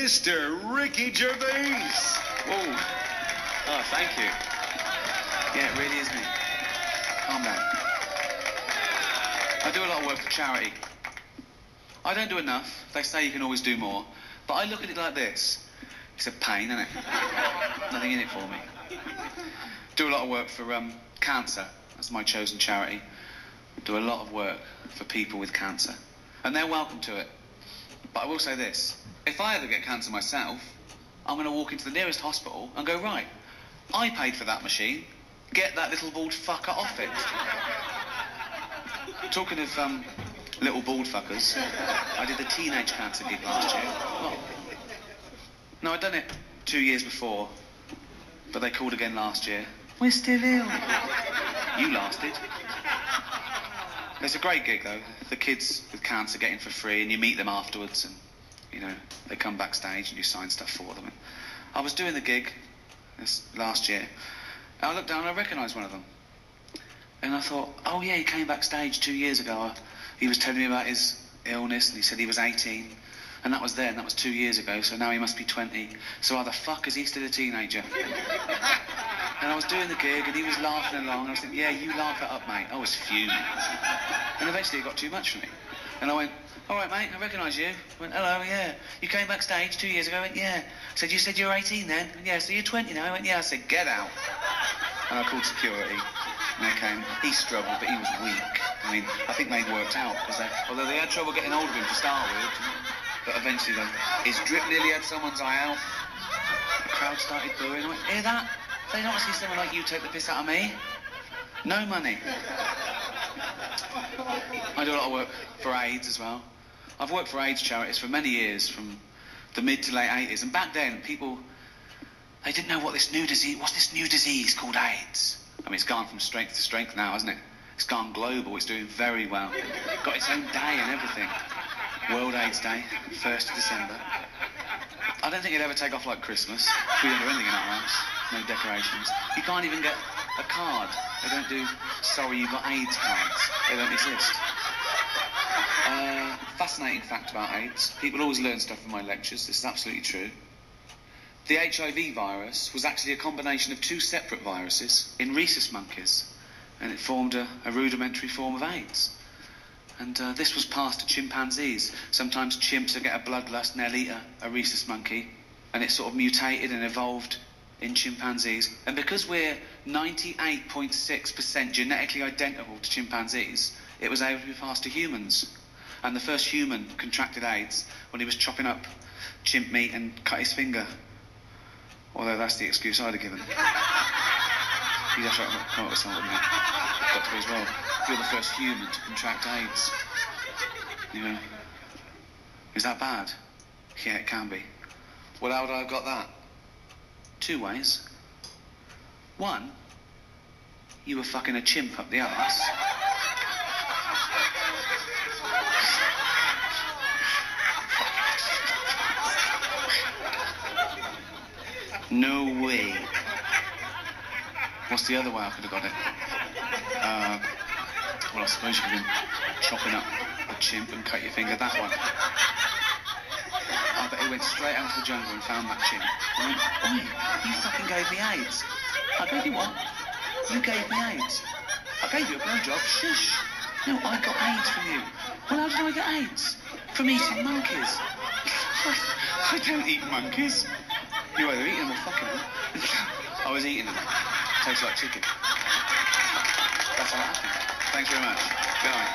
Mr. Ricky Gervais. Whoa. Oh, thank you. Yeah, it really is me. Calm down. I do a lot of work for charity. I don't do enough. They say you can always do more. But I look at it like this. It's a pain, isn't it? Nothing in it for me. Do a lot of work for cancer. That's my chosen charity. Do a lot of work for people with cancer. And they're welcome to it. But I will say this. If I ever get cancer myself, I'm going to walk into the nearest hospital and go, right, I paid for that machine. Get that little bald fucker off it. Talking of little bald fuckers, I did the teenage cancer gig last year. Oh. No, I'd done it 2 years before, but they called again last year. We're still ill. You lasted. It's a great gig, though. The kids with cancer get in for free, and you meet them afterwards, and, you know, they come backstage and you sign stuff for them. And I was doing the gig this last year, and I looked down and I recognised one of them. And I thought, oh yeah, he came backstage 2 years ago. He was telling me about his illness, and he said he was 18. And that was then, that was 2 years ago, so now he must be 20. So how the fuck is he still a teenager? And I was doing the gig, and he was laughing along, and I was thinking, yeah, you laugh it up, mate. I was fuming. And eventually it got too much for me. And I went, all right, mate, I recognise you. I went, hello, yeah. You came backstage 2 years ago? I went, yeah. I said, you said you were 18 then? I went, yeah, so you're 20 now? I went, yeah. I said, get out. And I called security. And they came. He struggled, but he was weak. I mean, I think they worked out, because although they had trouble getting hold of him to start with, but eventually his drip nearly had someone's eye out. The crowd started booing. I went, hear that? They don't see someone like you take the piss out of me. No money. I do a lot of work for AIDS as well. I've worked for AIDS charities for many years, from the mid to late 80s. And back then, people, they didn't know what's this new disease called AIDS. I mean, it's gone from strength to strength now, hasn't it? It's gone global. It's doing very well. Got its own day and everything. World AIDS Day, 1st of December. I don't think it'd ever take off like Christmas. We don't do anything in our house. No decorations. You can't even get a card. They don't do, sorry, you've got AIDS cards. They don't exist. Fascinating fact about AIDS. People always learn stuff from my lectures. This is absolutely true. The HIV virus was actually a combination of two separate viruses in rhesus monkeys, and it formed a rudimentary form of AIDS. And this was passed to chimpanzees. Sometimes chimps will get a bloodlust and they'll eat a rhesus monkey, and it sort of mutated and evolved in chimpanzees. And because we're 98.6% genetically identical to chimpanzees, it was able to be passed to humans. And the first human contracted AIDS when he was chopping up chimp meat and cut his finger. Although that's the excuse I'd have given. You'd have to come up with something, wouldn't you? Got to be as well. You're the first human to contract AIDS. You know, is that bad? Yeah, it can be. Well, how would I have got that? 2 ways. One, you were fucking a chimp up the arse. No way. What's the other way I could have got it? Well, I suppose you could have been chopping up a chimp and cut your finger that one. I bet he went straight out to the jungle and found that chimp. And went, oi, you fucking gave me AIDS. I gave you what? You gave me AIDS. I gave you a blowjob. Shush. No, I got AIDS from you. Well, how did I get AIDS? From eating monkeys. I don't eat monkeys. You either eat them or fucking them. I was eating them. Tastes like chicken. That's how it happened. Thanks very much. Good night.